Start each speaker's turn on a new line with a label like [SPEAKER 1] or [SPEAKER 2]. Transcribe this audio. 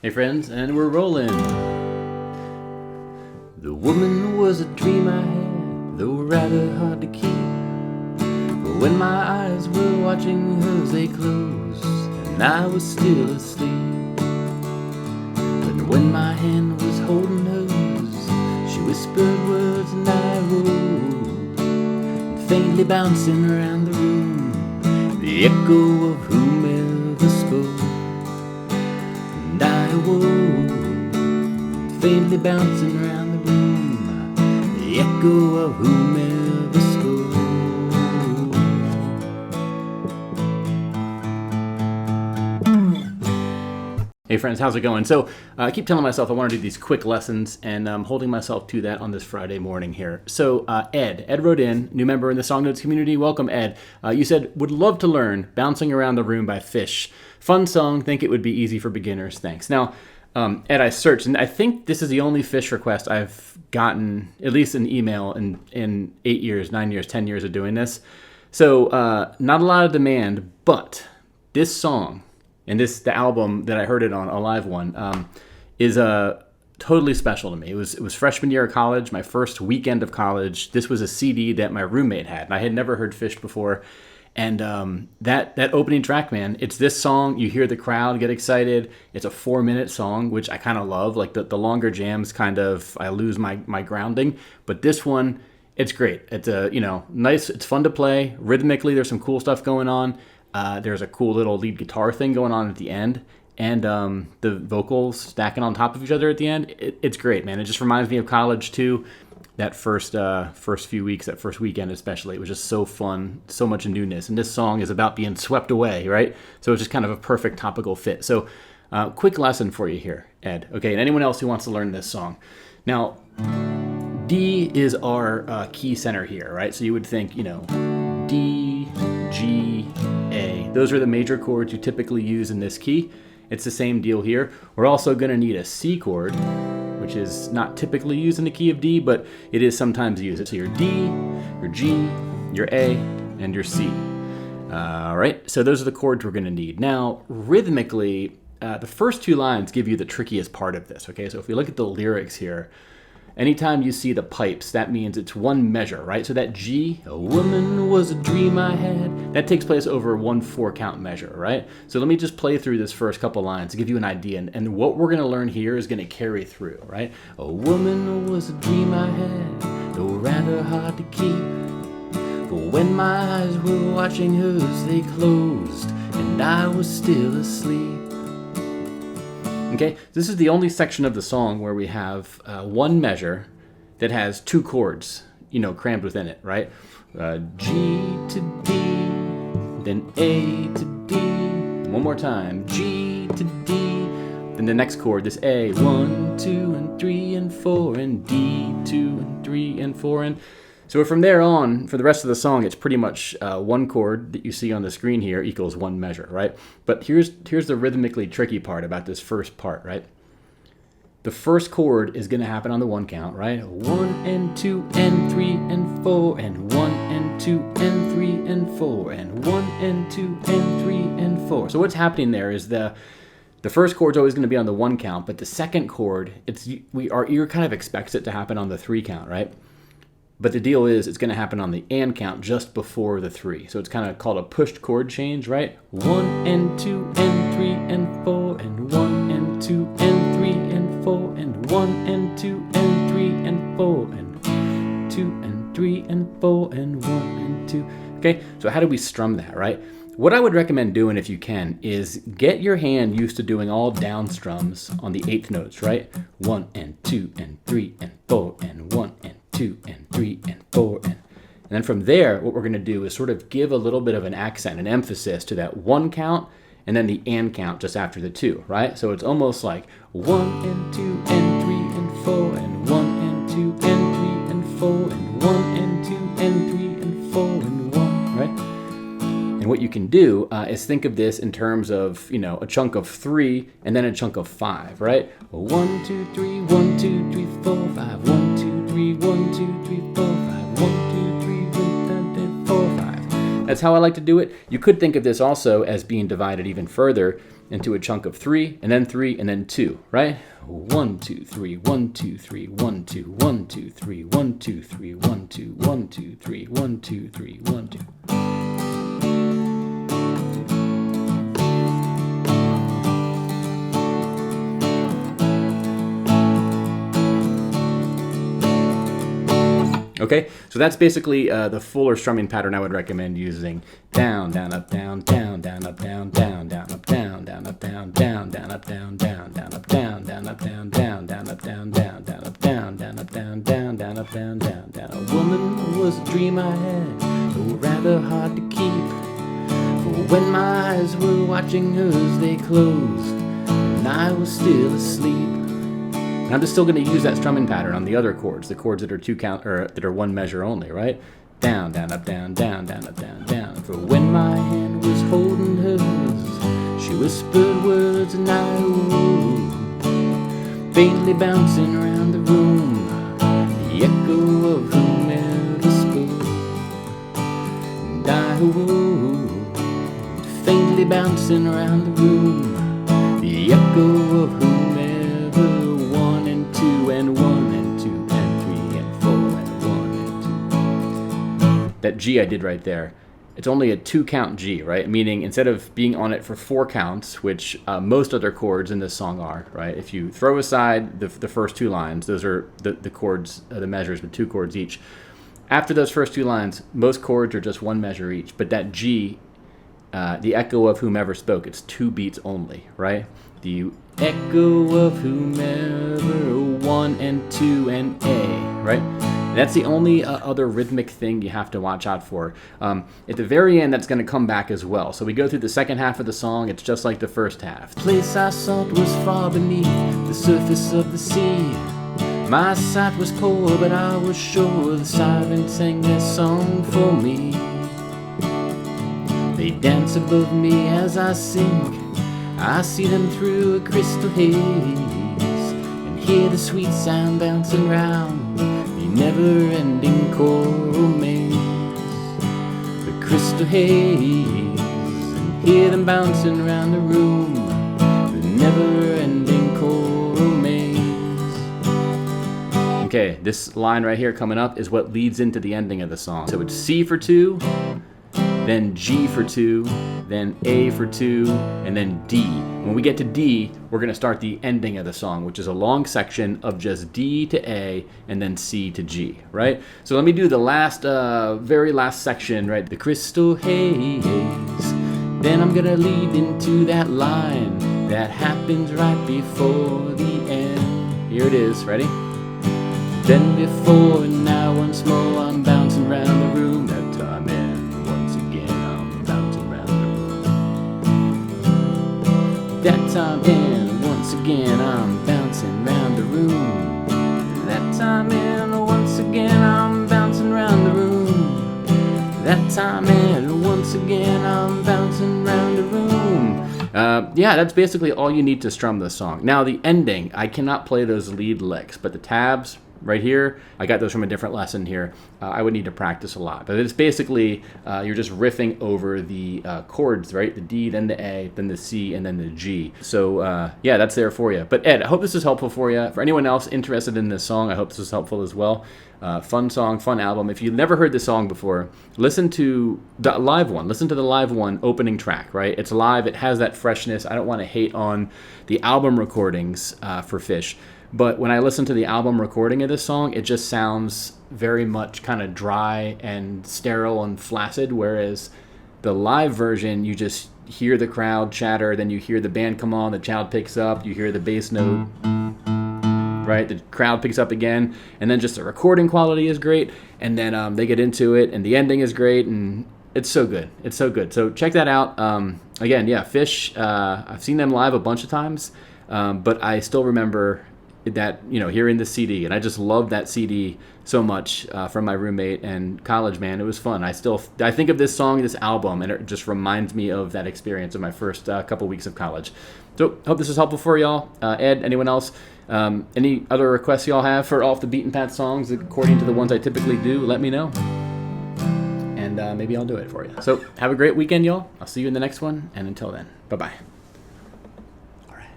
[SPEAKER 1] Hey friends, and we're rolling. The woman was a dream I had, though rather hard to keep. But when my eyes were watching hers, they closed, and I was still asleep. But when my hand was holding hers, she whispered words and I rose, and faintly bouncing around the room, the echo of whomever spoke. And I awoke, faintly bouncing around the room, the echo of whomever spoke. Hey friends, how's it going? So I keep telling myself I want to do these quick lessons, and I'm holding myself to that on this Friday morning here. So Ed wrote in, new member in the Song Notes community. Welcome, Ed. You said, would love to learn Bouncing Around the Room by Phish. Fun song, think it would be easy for beginners. Thanks. Now, Ed, I searched, and I think this is the only Phish request I've gotten, at least in email, in 8 years, 9 years, 10 years of doing this. So not a lot of demand, but this song, and the album that I heard it on, a live one, is totally special to me. It was freshman year of college, my first weekend of college. This was a CD that my roommate had, and I had never heard Phish before. And that opening track, man, it's this song. You hear the crowd get excited. It's a 4-minute song, which I kind of love. Like the longer jams, kind of, I lose my grounding. But this one, it's great. It's nice. It's fun to play. Rhythmically, there's some cool stuff going on. There's a cool little lead guitar thing going on at the end, and the vocals stacking on top of each other at the end. It's great, man. It just reminds me of college too. That first few weeks, that first weekend especially, it was just so fun, so much newness. And this song is about being swept away, right? So it's just kind of a perfect topical fit. So quick lesson for you here, Ed. Okay, and anyone else who wants to learn this song. Now, D is our key center here, right? So you would think, D, G, A. Those are the major chords you typically use in this key. It's the same deal here. We're also going to need a C chord, which is not typically used in the key of D, but it is sometimes used. So your D, your G, your A, and your C. All right, so those are the chords we're going to need. Now, rhythmically, the first two lines give you the trickiest part of this, okay? So if we look at the lyrics here, anytime you see the pipes, that means it's one measure, right? So that G, a woman was a dream I had, that takes place over 1 4-count measure, right? So let me just play through this first couple lines to give you an idea. And what we're going to learn here is going to carry through, right? A woman was a dream I had, though rather hard to keep. But when my eyes were watching hers, they closed, and I was still asleep. Okay, this is the only section of the song where we have one measure that has 2 chords, crammed within it, right? G to D, then A to D. One more time, G to D. Then the next chord, this A, 1, 2, and 3, and 4, and D, 2, and 3, and 4, and... So from there on, for the rest of the song, it's pretty much one chord that you see on the screen here equals one measure, right? But here's the rhythmically tricky part about this first part, right? The first chord is going to happen on the 1 count, right? 1 and 2 and 3 and 4 and 1 and 2 and 3 and 4 and 1 and 2 and 3 and 4. So what's happening there is the first chord's always going to be on the 1 count, but the second chord, our ear kind of expects it to happen on the 3 count, right? But the deal is it's going to happen on the and count just before the 3. So it's kind of called a pushed chord change, right? 1 and 2 and 3 and 4 and 1 and 2 and 3 and 4 and 1 and 2 and 3 and 4 and 2 and 3 and 4 and 1 and 2. Okay, so how do we strum that, right? What I would recommend doing if you can is get your hand used to doing all down strums on the 8th notes, right? 1 and 2 and 3 and 4 and 1 and 2 and 3 and 4 and then from there what we're going to do is sort of give a little bit of an accent, an emphasis to that 1 count and then the and count just after the 2, right? So it's almost like 1 and 2 and 3 and 4 and 1 and 2 and 3 and 4 and 1 and 2 and 3 and 4 and 1, right? And what you can do is think of this in terms of, a chunk of 3 and then a chunk of 5, right? 1, 2, 3, 1, 2, 3, 4, 5, 1, 2, 3, 1, 2, 3, 4, 5, 1, 2, 3, 4, 5. That's how I like to do it. You could think of this also as being divided even further into a chunk of 3, and then 3, and then 2, right? 1, 2, 3, 1, 2, 3, 1, 2, 1, 2, 3, 1, 2, 3, 1, 2, 1, 2, 3, 1, 2, 3, 1, 2. Okay, so that's basically the fuller strumming pattern I would recommend using. Down, down, up, down, down, down, up, down, down, down, up, down, down, up, down, down, down, up, down, down, down, up, down, down, up, down, down, down, up, down, down, down, up, down, down, up, down, down, down, up, down, down, down. A woman was a dream I had, though rather hard to keep. For when my eyes were watching hers, they closed, and I was still asleep. And I'm just still going to use that strumming pattern on the other chords, the chords that are 2 count or that are 1 measure only, right? Down, down, up, down, down, down, up, down, down. For when my hand was holding hers, she whispered words and I woke, faintly bouncing around the room, the echo of whomever spoke. And I awoke, faintly bouncing around the room, the echo of whomever. 1 and 2 and 1 and 2 and 3 and 4 and 1 and 2. That G I did right there, it's only a 2 count G, right? Meaning instead of being on it for 4 counts, which most other chords in this song are, right? If you throw aside the first 2 lines, those are the chords, the measures with 2 chords each. After those first 2 lines, most chords are just 1 measure each, but that G, the echo of whomever spoke, it's 2 beats only, right? The echo of whomever, 1 and 2 and A, right? That's the only other rhythmic thing you have to watch out for. At the very end, that's going to come back as well. So we go through the second half of the song. It's just like the first half. The place I sought was far beneath the surface of the sea. My sight was poor, but I was sure the sirens sang their song for me. They dance above me as I sing. I see them through a crystal haze and hear the sweet sound bouncing round the never-ending choral maze. The crystal haze and hear them bouncing round the room, the never-ending choral maze. Okay, this line right here coming up is what leads into the ending of the song. So it's C for 2, then G for 2, then A for 2, and then D. When we get to D, we're going to start the ending of the song, which is a long section of just D to A and then C to G, right? So let me do the last, very last section, right? The crystal haze. Then I'm going to lead into that line that happens right before the end. Here it is, ready? Then before and now once more I'm bouncing around the room. That time in. That time in, once again, I'm bouncing round the room. That time in, once again, I'm bouncing round the room. That time in, once again, I'm bouncing round the room. Yeah, that's basically all you need to strum the song. Now, the ending, I cannot play those lead licks, but the tabs right here, I got those from a different lesson here. I would need to practice a lot. But it's basically, you're just riffing over the chords, right? The D, then the A, then the C, and then the G. So, yeah, that's there for you. But Ed, I hope this is helpful for you. For anyone else interested in this song, I hope this is helpful as well. Fun song, fun album. If you've never heard this song before, listen to the live one. Listen to the live one opening track, right? It's live. It has that freshness. I don't want to hate on the album recordings for Phish. But when I listen to the album recording of this song, it just sounds very much kind of dry and sterile and flaccid, whereas the live version, you just hear the crowd chatter, then you hear the band come on, the child picks up, you hear the bass note, right? The crowd picks up again, and then just the recording quality is great, and then they get into it, and the ending is great, and it's so good. It's so good. So check that out. Again, yeah, Phish, I've seen them live a bunch of times, but I still remember that, you know, hearing the CD, and I just loved that CD so much from my roommate and college, man. It was fun. I think of this song, this album, and it just reminds me of that experience of my first couple weeks of college. So hope this is helpful for y'all. Ed, anyone else? Any other requests y'all have for off the beaten path songs according to the ones I typically do? Let me know, and maybe I'll do it for you. So have a great weekend, y'all. I'll see you in the next one, and until then, bye-bye.